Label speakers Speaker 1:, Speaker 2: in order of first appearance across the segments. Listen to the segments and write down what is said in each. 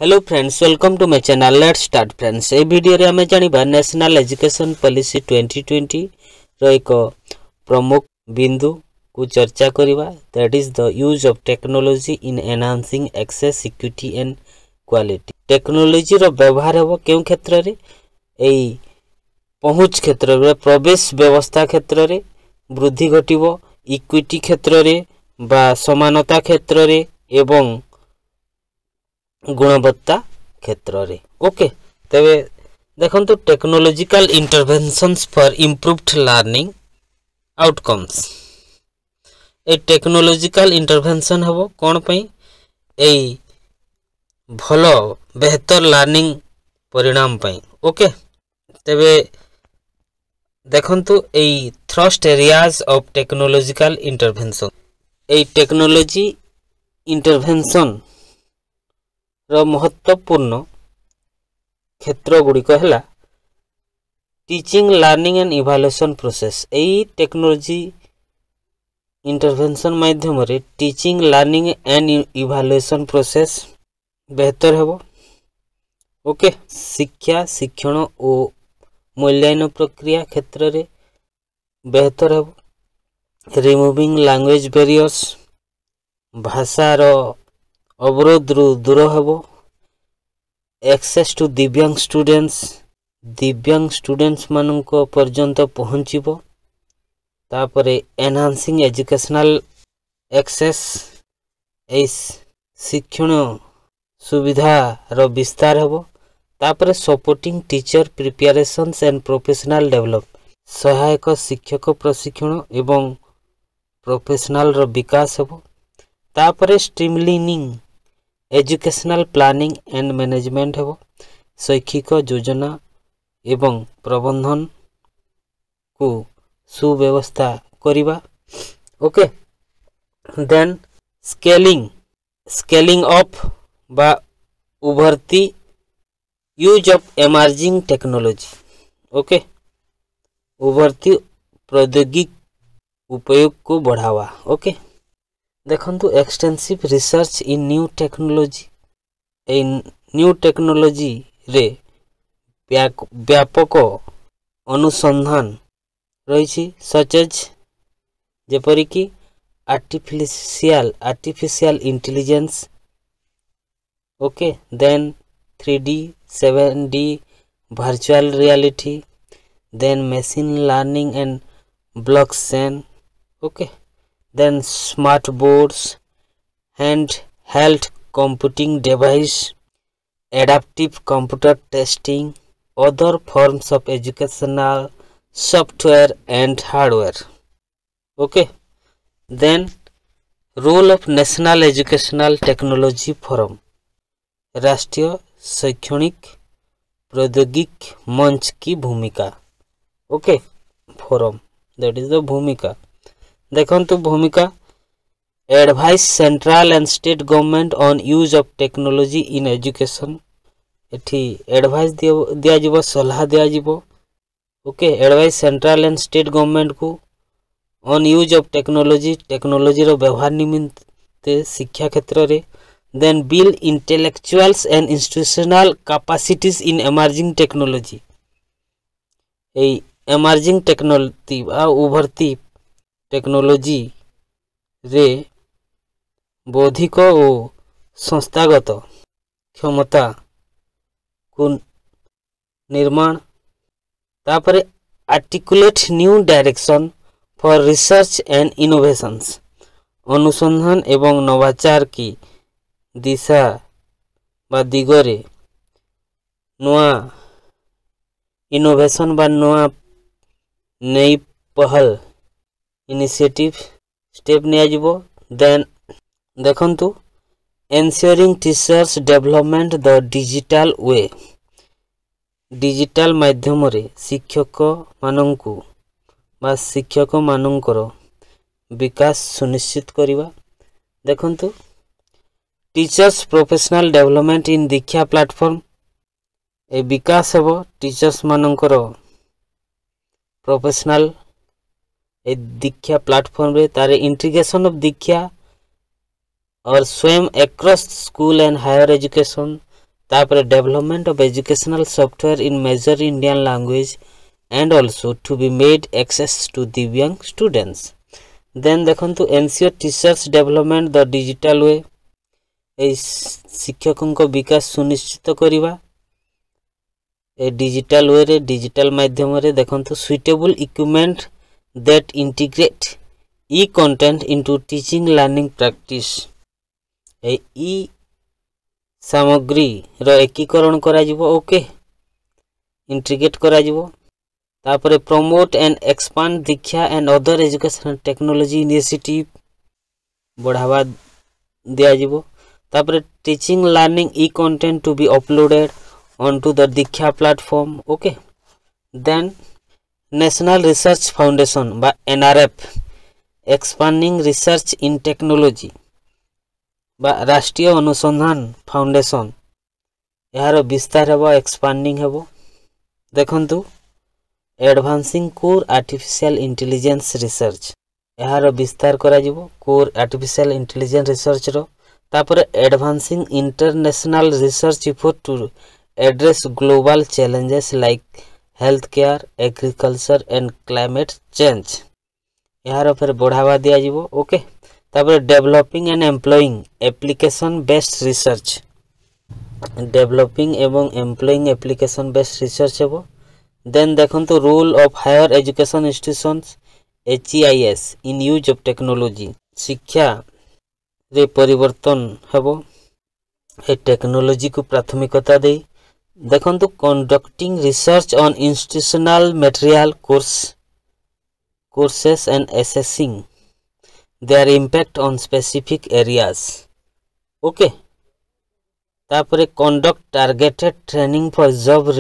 Speaker 1: Hello friends, welcome to my channel. Let's start friends. ए video रे हमें जानिबा नेशनल एजुकेशन पॉलिसी 2020 रो एक प्रमुख बिंदु को चर्चा करिबा। That is the use of technology in enhancing access, equity and quality. Technology रो व्यवहार हेबो केउ क्षेत्र रे? एई पहुंच क्षेत्र रे, प्रवेश व्यवस्था क्षेत्र रे वृद्धि घटिबो, इक्विटी क्षेत्र रे बा समानता क्षेत्र रे एवं गुणवत्ता क्षेत्र रे। ओके, तबे देखंतु technological interventions for improved learning outcomes. A technological intervention हबो कोन पई? एई भलो बेहतर लर्निंग परिणाम पई। ओके, तबे देखंतु एई thrust areas of technological intervention. एई टेक्नोलॉजी इंटरवेंशन रो महत्वपूर्ण क्षेत्र गुड़िक है teaching, learning and evaluation process. एई टेक्नोलॉजी इंटरवेंशन माध्यम रे teaching, learning and evaluation process बेहतर हेबो। ओके, शिक्षा, शिक्षण और मूल्यांकन प्रक्रिया क्षेत्र रे बेहतर हेबो। रिमूविंग लैंग्वेज बैरियर्स, भाषार अवरोध दूर हेबो। एक्सेस टू दिव्यांग स्टूडेंट्स मानक पर्यंत पहुँचब। तापरे एनहांसिंग एजुकेशनल एक्सेस, शिक्षण सुविधा रो विस्तार हेबो। तापरे supporting teacher preparations and professional develop, सहायक शिक्षक प्रशिक्षण एवं प्रोफेशनल रो विकास हेबो। तापरे streamlining educational planning and management हेबो, शैक्षिक योजना एवं प्रबंधन को सुव्यवस्था करिबा। ओके, देन स्केलिंग अप बा उभरती use of emerging technology. Okay, उभरती प्रौद्योगिक उपयोग को बढ़ावा। ओके, देखंतु extensive research in new technology. ए न्यू टेक्नोलॉजी रे व्यापक अनुसंधान रही, सच एज जेपरि कि artificial intelligence. Okay, then 3D 7D virtual reality, then machine learning and blockchain. Okay, then smart boards, handheld computing device, adaptive computer testing, other forms of educational software and hardware. Okay, then role of National Educational Technology Forum, राष्ट्रीय शैक्षणिक प्रौद्योगिक मंच की भूमिका। Okay, forum that is the भूमिका। देखंतु भूमिका, advise central and state government on use of technology in education. एठी एडवाइस दिया जिवो, सलाह दिया जिवो। Okay, advise central and state government को ऑन यूज ऑफ टेक्नोलॉजी रो व्यवहार निमित्त शिक्षा क्षेत्र रे। Then build intellectuals and institutional capacities in emerging technology. ए एमर्जिंग टेक्नोलॉजी आ उभरती टेक्नोलॉजी रे बौद्धिक और संस्थागत क्षमता को निर्माण। तापरे articulate new direction for research and innovations, अनुसंधान एवं नवाचार की दिशा बा दिगरे नवा इनोवेशन बा नवा नई पहल इनिशिएटिव स्टेप निया जिवो। देन देखंतु ensuring teachers development the digital way, digital माध्यम रे शिक्षक मानंकु बा शिक्षक मानंकर विकास सुनिश्चित करिबा। देखंतु teachers professional development in Diksha platform, ए विकास हेबो टीचर्स मानंकर प्रोफेशनल दीक्षा प्लेटफॉर्म रे। तारे इंटीग्रेशन ऑफ दीक्षा और Swayam across school and higher education तापर development of educational software in major Indian language and also to be made access to divyang students. Then देखंतु NCO teachers development the digital way, शिक्षकों को विकास सुनिश्चित करवा ए digital वे रे digital माध्यम रे देखंतु suitable equipment that integrate e content into teaching learning practice, e सामग्री रो एकीकरण करा जिवो, ओके इंटीग्रेट करा जिवो। तापरे promote and expand Diksha and other education technology initiative बढ़ावा दिया जिवो। तापरे teaching learning e content to be uploaded onto the Diksha platform, okay। Then National Research Foundation by NRF expanding research in technology बा राष्ट्रीय अनुसंधान फाउंडेशन यार विस्तार हेबो एक्सपांडिंग हेबो। देखंतु advancing core artificial intelligence research यार विस्तार करा जिवो कोर आर्टिफिशियल इंटेलिजेंस रिसर्च रो। तापर advancing international research effort to address global challenges like healthcare, agriculture and climate change यार फिर बढ़ावा दिया जीवो, ओके। तापर developing and employing application based research, developing एवं एम्प्लॉइंग एप्लीकेशन बेस्ड रिसर्च हेबो। देन देखंतु role of higher education institutions HEIS in use of technology, शिक्षा रे परिवर्तन हेबो ए टेक्नोलॉजी को प्राथमिकता दे। देखंतु conducting research on institutional material courses and assessing their impact on specific areas, okay। तापरे conduct targeted training for job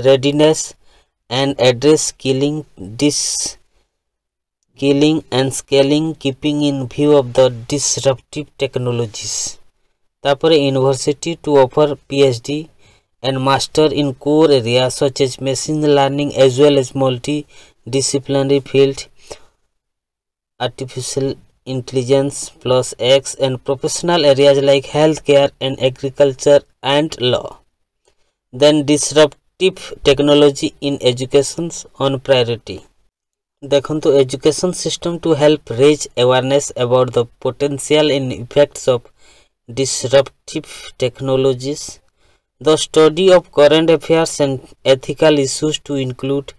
Speaker 1: readiness and address skilling and scaling keeping in view of the disruptive technologies। तापरे university to offer PhD and master in core areas such as machine learning as well as multidisciplinary field artificial intelligence plus X and professional areas like healthcare and agriculture and law। Then disruptive technology in education on priority, देखंतु education system to help raise awareness about the potential and effects of disruptive technologies, the study of current affairs and ethical issues to include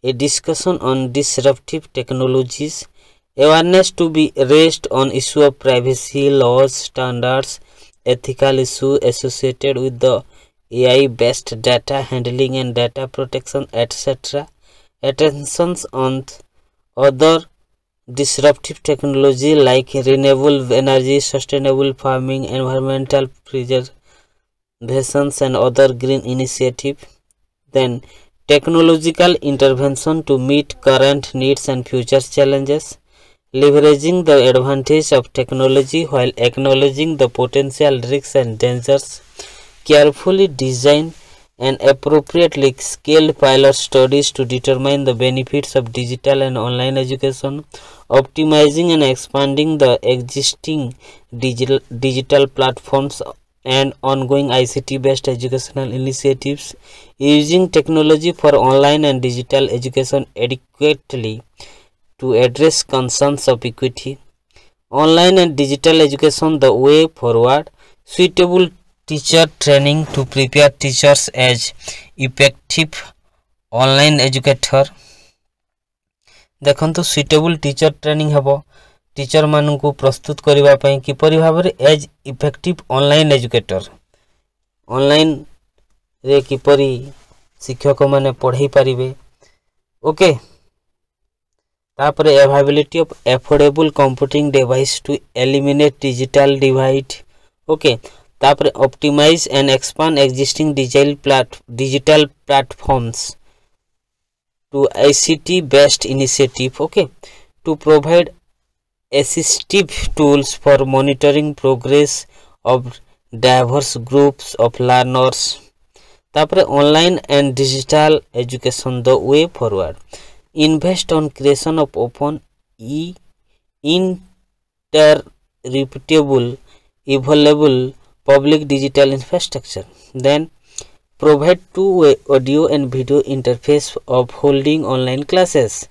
Speaker 1: a discussion on disruptive technologies, awareness to be raised on issue of privacy laws, standards, ethical issues associated with the AI based data handling and data protection, etc. Attentions on other disruptive technology like renewable energy, sustainable farming, environmental preservation and other green initiative. Then technological intervention to meet current needs and future challenges, leveraging the advantage of technology while acknowledging the potential risks and dangers, carefully design and appropriately scaled pilot studies to determine the benefits of digital and online education, optimizing and expanding the existing digital platforms and ongoing ICT based educational initiatives, using technology for online and digital education adequately to address concerns of equity, online and digital education the way forward, suitable teacher training to prepare teachers as effective online educator। देखंतु suitable teacher training हेबो teacher मानन को प्रस्तुत करिवा पई किपरि भाबरे as effective online educator, online रे किपरि शिक्षक माने पढ़ाई पारिबे, ओके। तापरे availability of affordable computing device to eliminate digital divide, okay. तापरे optimize and expand existing digital platforms to ICT based initiative, okay, to provide assistive tools for monitoring progress of diverse groups of learners। तापरे online and digital education the way forward, invest on creation of open interpretable evaluable public digital infrastructure. Then provide two-way audio and video interface of holding online classes.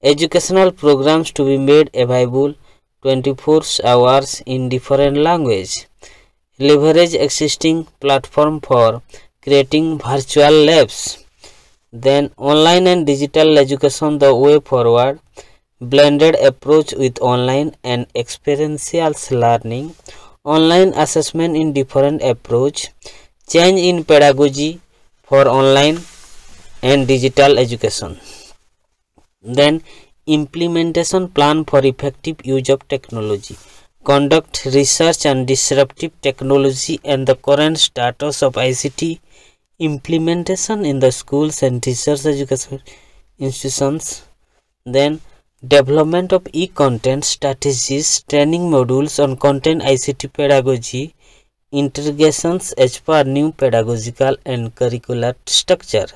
Speaker 1: Educational programs to be made available 24 hours in different language. Leverage existing platform for creating virtual labs. Then online and digital education the way forward. Blended approach with online and experiential learning. Online assessment in different approach. Change in pedagogy for online and digital education. Then implementation plan for effective use of technology. Conduct research on disruptive technology and the current status of ICT implementation in the schools and research education institutions. Then development of e-content strategies, training modules on content ICT pedagogy, integrations as per new pedagogical and curricular structure.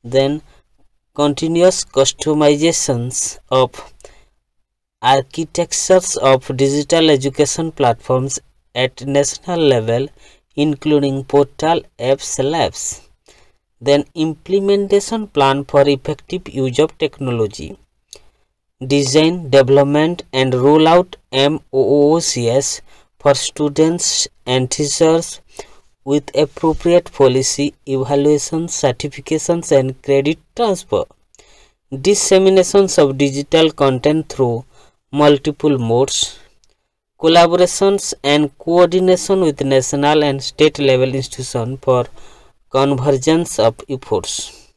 Speaker 1: Then continuous customizations of architectures of digital education platforms at national level, including portal, apps, labs. Then implementation plan for effective use of technology. Design, development and rollout MOOCs for students and teachers with appropriate policy, evaluations, certifications and credit transfer. Disseminations of digital content through multiple modes. Collaborations and coordination with national and state level institutions for convergence of efforts.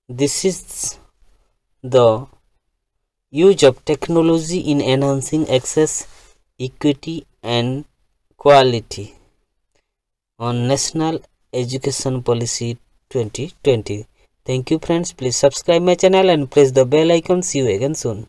Speaker 1: This is the use of technology in enhancing access, equity and quality on National Education Policy 2020. Thank you friends. Please subscribe my channel and press the bell icon. See you again soon.